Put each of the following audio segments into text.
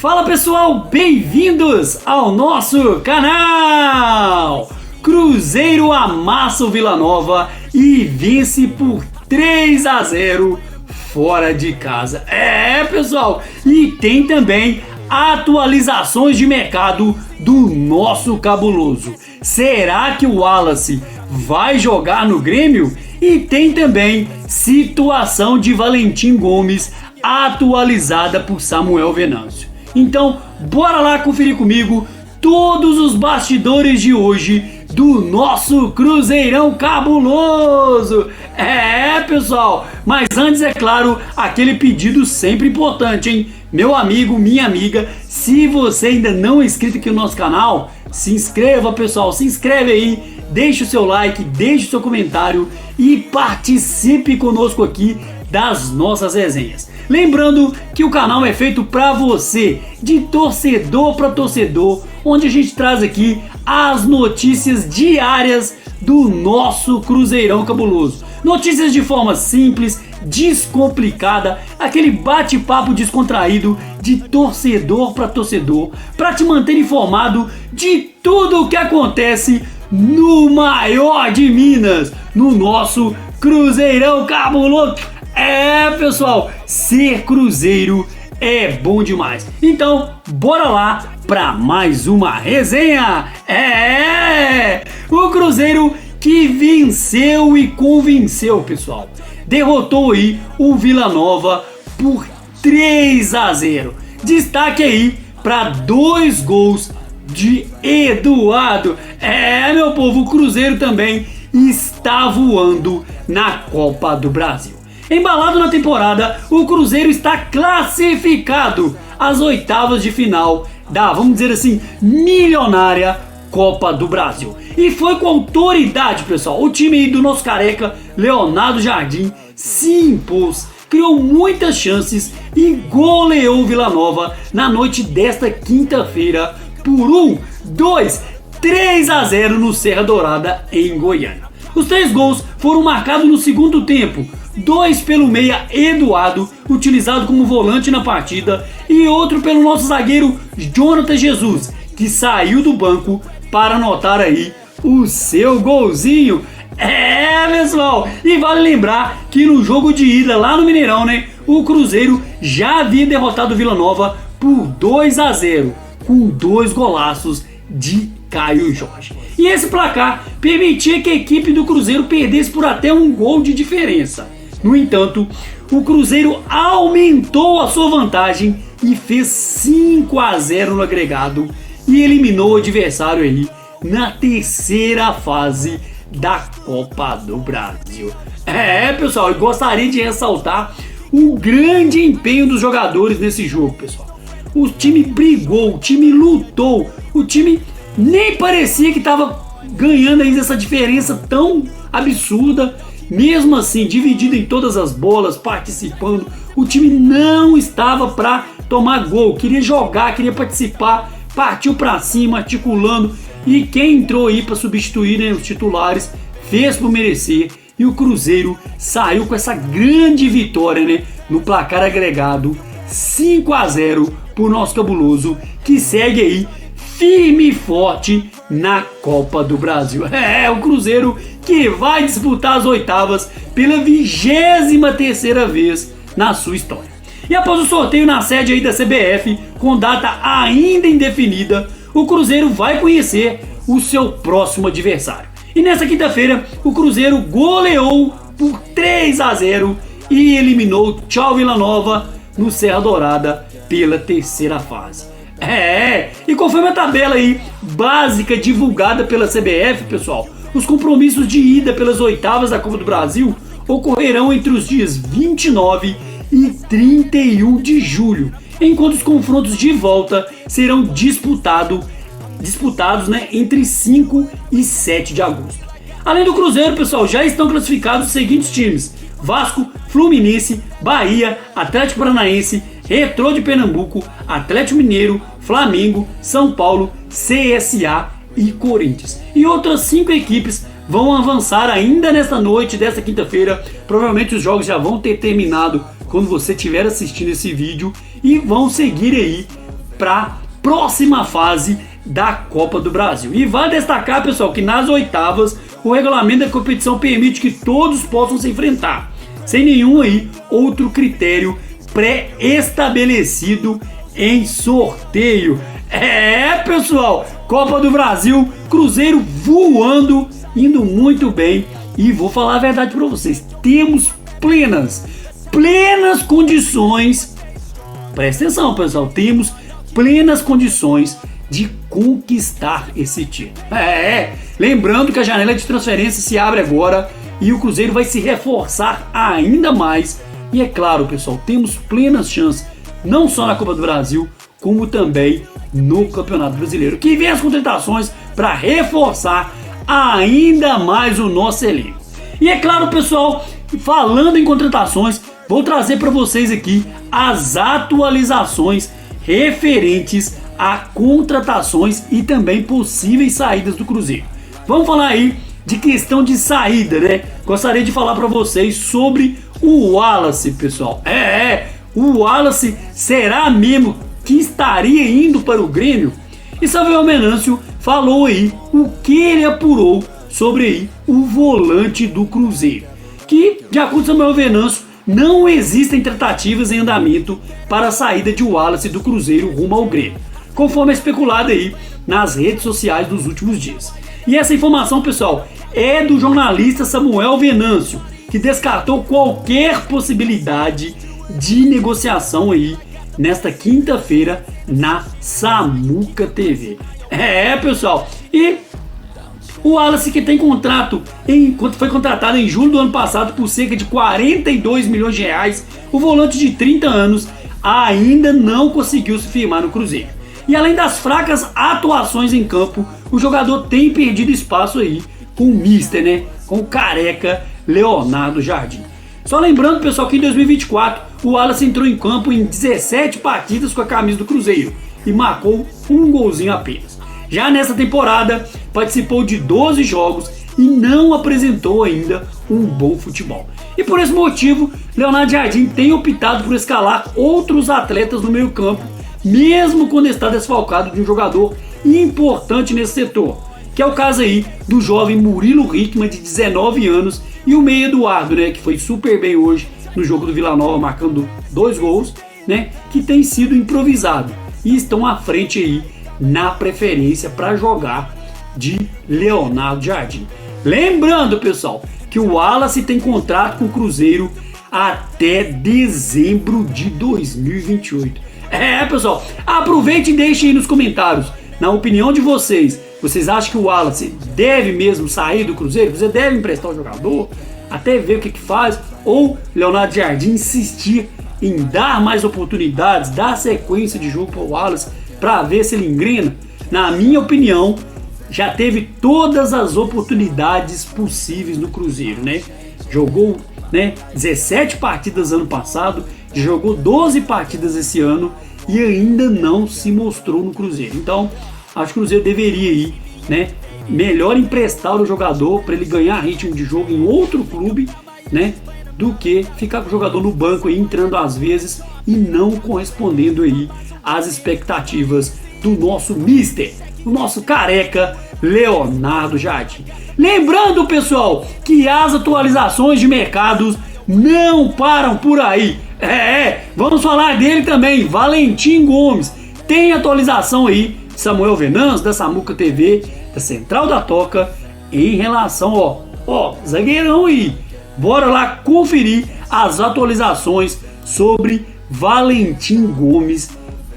Fala pessoal, bem-vindos ao nosso canal! Cruzeiro amassa o Vila Nova e vence por 3-0 fora de casa. Pessoal, e tem também atualizações de mercado do nosso cabuloso. Será que o Wallace vai jogar no Grêmio? E tem também situação de Valentim Gomes atualizada por Samuel Venâncio. Então, bora lá conferir comigo todos os bastidores de hoje do nosso Cruzeirão cabuloso. Pessoal, mas antes, é claro, aquele pedido sempre importante, hein? Meu amigo, minha amiga, se você ainda não é inscrito aqui no nosso canal, se inscreva, pessoal, se inscreve aí, deixe o seu like, deixe o seu comentário e participe conosco aqui das nossas resenhas. Lembrando que o canal é feito para você, de torcedor para torcedor, onde a gente traz aqui as notícias diárias do nosso Cruzeirão cabuloso. Notícias de forma simples, descomplicada, aquele bate-papo descontraído de torcedor para torcedor, para te manter informado de tudo o que acontece no maior de Minas, no nosso Cruzeirão cabuloso. Pessoal, ser cruzeiro é bom demais. Então, bora lá para mais uma resenha. O Cruzeiro que venceu e convenceu, pessoal. Derrotou aí o Vila Nova por 3-0. Destaque aí para 2 gols de Eduardo. Meu povo, o Cruzeiro também está voando na Copa do Brasil. Embalado na temporada, o Cruzeiro está classificado às oitavas de final da, vamos dizer assim, milionária Copa do Brasil. E foi com autoridade, pessoal. O time aí do nosso careca Leonardo Jardim se impôs, criou muitas chances e goleou o Vila Nova na noite desta quinta-feira por 3-0 no Serra Dourada, em Goiânia. Os 3 gols foram marcados no segundo tempo. 2 pelo meia Eduardo, utilizado como volante na partida, e outro pelo nosso zagueiro Jonathan Jesus, que saiu do banco para anotar aí o seu golzinho. Pessoal, e vale lembrar que no jogo de ida lá no Mineirão, né, o Cruzeiro já havia derrotado o Vila Nova por 2-0, com 2 golaços de Caio Jorge. E esse placar permitia que a equipe do Cruzeiro perdesse por até 1 gol de diferença. No entanto, o Cruzeiro aumentou a sua vantagem e fez 5-0 no agregado e eliminou o adversário aí na terceira fase da Copa do Brasil. Pessoal, eu gostaria de ressaltar o grande empenho dos jogadores nesse jogo, pessoal. O time brigou, o time lutou, o time nem parecia que estava ganhando ainda essa diferença tão absurda. Mesmo assim, dividido em todas as bolas, participando, o time não estava para tomar gol, queria jogar, queria participar, partiu para cima, articulando, e quem entrou aí para substituir, né, os titulares, fez por merecer, e o Cruzeiro saiu com essa grande vitória, né, no placar agregado 5-0 pro nosso cabuloso, que segue aí firme e forte na Copa do Brasil. O Cruzeiro que vai disputar as oitavas pela 23ª vez na sua história. E após o sorteio na sede aí da CBF, com data ainda indefinida, o Cruzeiro vai conhecer o seu próximo adversário. E nessa quinta-feira, o Cruzeiro goleou por 3-0 e eliminou o Tchau Vila Nova no Serra Dourada pela terceira fase. E conforme a tabela aí básica divulgada pela CBF, pessoal, os compromissos de ida pelas oitavas da Copa do Brasil ocorrerão entre os dias 29 e 31 de julho, enquanto os confrontos de volta serão disputados, né, entre 5 e 7 de agosto. Além do Cruzeiro, pessoal, já estão classificados os seguintes times: Vasco, Fluminense, Bahia, Atlético Paranaense, Retrô de Pernambuco, Atlético Mineiro, Flamengo, São Paulo, CSA e Corinthians. E outras 5 equipes vão avançar ainda nesta noite desta quinta-feira. Provavelmente os jogos já vão ter terminado quando você estiver assistindo esse vídeo, e vão seguir aí para próxima fase da Copa do Brasil. E vale destacar, pessoal, que nas oitavas o regulamento da competição permite que todos possam se enfrentar, sem nenhum aí outro critério pré-estabelecido em sorteio. Pessoal, Copa do Brasil, Cruzeiro voando, indo muito bem. E vou falar a verdade para vocês, temos plenas condições, presta atenção, pessoal, temos plenas condições de conquistar esse título. Lembrando que a janela de transferência se abre agora e o Cruzeiro vai se reforçar ainda mais. E é claro, pessoal, temos plenas chances, não só na Copa do Brasil, como também no Campeonato Brasileiro, que vem as contratações para reforçar ainda mais o nosso elenco. E é claro, pessoal, falando em contratações, vou trazer para vocês aqui as atualizações referentes a contratações e também possíveis saídas do Cruzeiro. Vamos falar aí de questão de saída, né? Gostaria de falar para vocês sobre o Wallace, pessoal. O Wallace será mesmo que estaria indo para o Grêmio? E Samuel Venâncio falou aí o que ele apurou sobre aí o volante do Cruzeiro. Que, de acordo com Samuel Venâncio, não existem tratativas em andamento para a saída de Wallace do Cruzeiro rumo ao Grêmio, conforme é especulado aí nas redes sociais dos últimos dias. E essa informação, pessoal, é do jornalista Samuel Venâncio, que descartou qualquer possibilidade de negociação aí nesta quinta-feira na Samuca TV. Pessoal, e o Wallace, que tem contrato, foi contratado em julho do ano passado por cerca de 42 milhões de reais, o volante de 30 anos ainda não conseguiu se firmar no Cruzeiro. E além das fracas atuações em campo, o jogador tem perdido espaço aí com o Mister, né? Com o careca Leonardo Jardim. Só lembrando, pessoal, que em 2024 o Wallace entrou em campo em 17 partidas com a camisa do Cruzeiro e marcou um golzinho apenas. Já nessa temporada, participou de 12 jogos e não apresentou ainda um bom futebol. E por esse motivo, Leonardo Jardim tem optado por escalar outros atletas no meio campo, mesmo quando está desfalcado de um jogador importante nesse setor, que é o caso aí do jovem Murilo Hickman, de 19 anos, e o meia Eduardo, né, que foi super bem hoje no jogo do Vila Nova, marcando 2 gols, né, que tem sido improvisado e estão à frente aí na preferência para jogar de Leonardo Jardim. Lembrando, pessoal, que o Wallace tem contrato com o Cruzeiro até dezembro de 2028. Pessoal, aproveite e deixe aí nos comentários, na opinião de vocês, vocês acham que o Wallace deve mesmo sair do Cruzeiro? Você deve emprestar o jogador, até ver o que faz? Ou Leonardo Jardim insistir em dar mais oportunidades, dar sequência de jogo para o Wallace para ver se ele engrena? Na minha opinião, já teve todas as oportunidades possíveis no Cruzeiro, né? Jogou, né, 17 partidas ano passado, jogou 12 partidas esse ano e ainda não se mostrou no Cruzeiro. Então, acho que o Cruzeiro deveria ir, né, melhor emprestar o jogador para ele ganhar ritmo de jogo em outro clube, né, do que ficar com o jogador no banco aí, entrando às vezes e não correspondendo aí às expectativas do nosso mister, o nosso careca Leonardo Jardim. Lembrando, pessoal, que as atualizações de mercados não param por aí. Vamos falar dele também, Valentim Gomes. Tem atualização aí, Samuel Venâncio, da Samuca TV, da Central da Toca, em relação, zagueirão aí. Bora lá conferir as atualizações sobre Valentim Gomes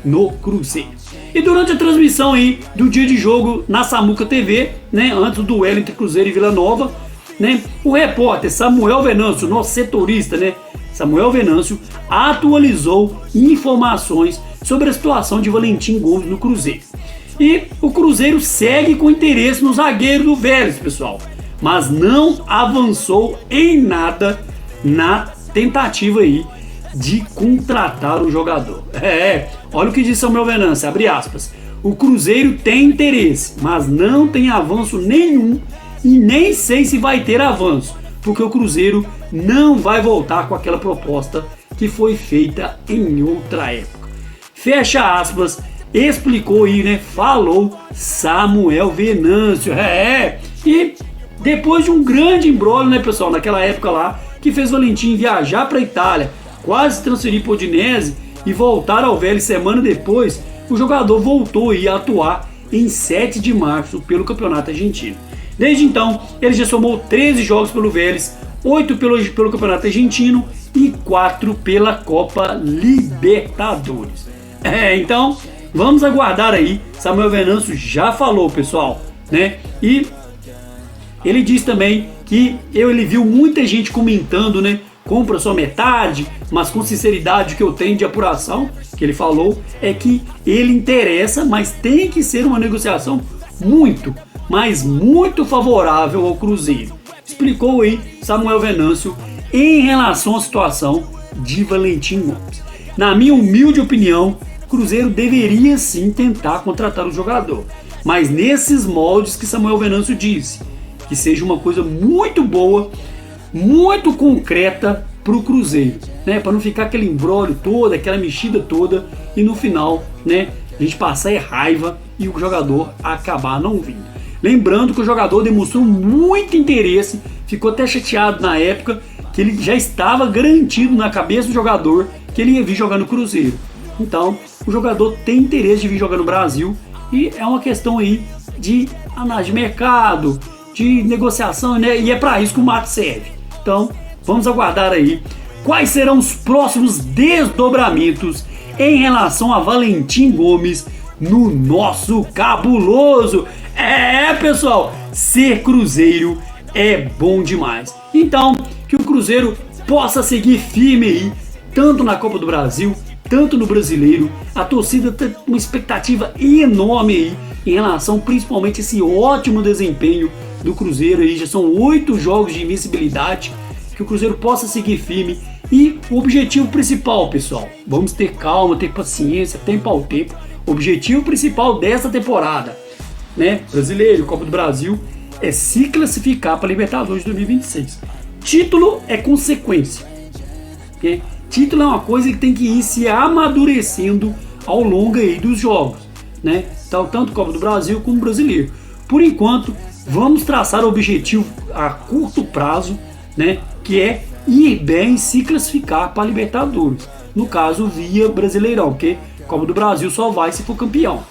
no Cruzeiro. E durante a transmissão aí do dia de jogo na Samuca TV, né, antes do duelo entre Cruzeiro e Vila Nova, né, o repórter Samuel Venâncio, nosso setorista, né, Samuel Venâncio, atualizou informações sobre a situação de Valentim Gomes no Cruzeiro. E o Cruzeiro segue com interesse no zagueiro do Vélez, pessoal, mas não avançou em nada na tentativa aí de contratar o jogador. Olha o que diz Samuel Venâncio, abre aspas: o Cruzeiro tem interesse, mas não tem avanço nenhum e nem sei se vai ter avanço, porque o Cruzeiro não vai voltar com aquela proposta que foi feita em outra época. Fecha aspas, explicou aí, né? Falou Samuel Venâncio. E depois de um grande imbróglio, né, pessoal, naquela época lá, que fez Valentim viajar para a Itália, quase transferir para o Udinese e voltar ao Vélez semana depois, o jogador voltou aí a atuar em 7 de março pelo Campeonato Argentino. Desde então, ele já somou 13 jogos pelo Vélez, 8 pelo Campeonato Argentino e 4 pela Copa Libertadores. Então, vamos aguardar aí. Samuel Venâncio já falou, pessoal, né? E ele diz também que ele viu muita gente comentando, né? Compra só metade, mas com sinceridade o que eu tenho de apuração, que ele falou, é que ele interessa, mas tem que ser uma negociação muito, mas muito favorável ao Cruzeiro. Explicou aí Samuel Venâncio em relação à situação de Valentim Gomes. Na minha humilde opinião, o Cruzeiro deveria sim tentar contratar o jogador, mas nesses moldes que Samuel Venâncio disse, que seja uma coisa muito boa, muito concreta para o Cruzeiro, né? Para não ficar aquele imbróglio todo, aquela mexida toda e no final, né, a gente passar raiva e o jogador acabar não vindo. Lembrando que o jogador demonstrou muito interesse, ficou até chateado na época, que ele já estava garantido na cabeça do jogador que ele ia vir jogar no Cruzeiro. Então, o jogador tem interesse de vir jogar no Brasil e é uma questão aí de análise de mercado, de negociação, né? E é para isso que o mato serve. Então, vamos aguardar aí quais serão os próximos desdobramentos em relação a Valentim Gomes no nosso cabuloso. Pessoal, ser Cruzeiro é bom demais. Então, que o Cruzeiro possa seguir firme aí, tanto na Copa do Brasil, tanto no Brasileiro. A torcida tem uma expectativa enorme aí em relação principalmente a esse ótimo desempenho do Cruzeiro aí. Já são 8 jogos de invencibilidade. Que o Cruzeiro possa seguir firme. E o objetivo principal, pessoal, vamos ter calma, ter paciência, tempo ao tempo. O objetivo principal dessa temporada, né, Brasileiro, Copa do Brasil, é se classificar para a Libertadores de 2026. Título é consequência. Okay? Título é uma coisa que tem que ir se amadurecendo ao longo aí dos jogos, né? Então, tanto Copa do Brasil como Brasileiro. Por enquanto, vamos traçar o objetivo a curto prazo, né? Que é ir bem, se classificar para a Libertadores. No caso, via Brasileirão, porque Copa do Brasil só vai se for campeão.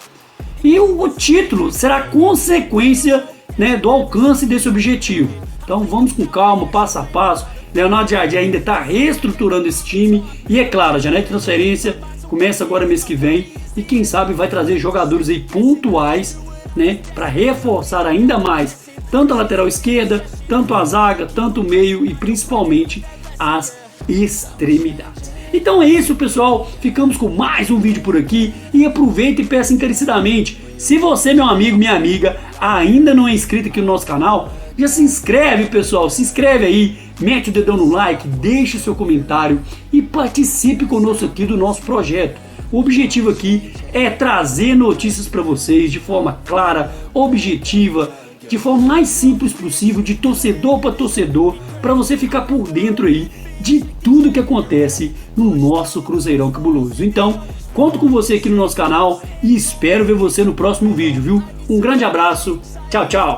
E o título será consequência, né, do alcance desse objetivo. Então vamos com calma, passo a passo. Leonardo Jardim ainda está reestruturando esse time. E é claro, a janela de transferência começa agora mês que vem. E quem sabe vai trazer jogadores aí pontuais, né, para reforçar ainda mais tanto a lateral esquerda, tanto a zaga, tanto o meio e principalmente as extremidades. Então é isso, pessoal, ficamos com mais um vídeo por aqui e aproveita e peça encarecidamente, se você, meu amigo, minha amiga, ainda não é inscrito aqui no nosso canal, já se inscreve, pessoal, se inscreve aí, mete o dedão no like, deixe o seu comentário e participe conosco aqui do nosso projeto. O objetivo aqui é trazer notícias para vocês de forma clara, objetiva, de forma mais simples possível, de torcedor para torcedor, para você ficar por dentro aí de tudo que acontece no nosso Cruzeirão Cabuloso. Então, conto com você aqui no nosso canal e espero ver você no próximo vídeo, viu? Um grande abraço, tchau, tchau!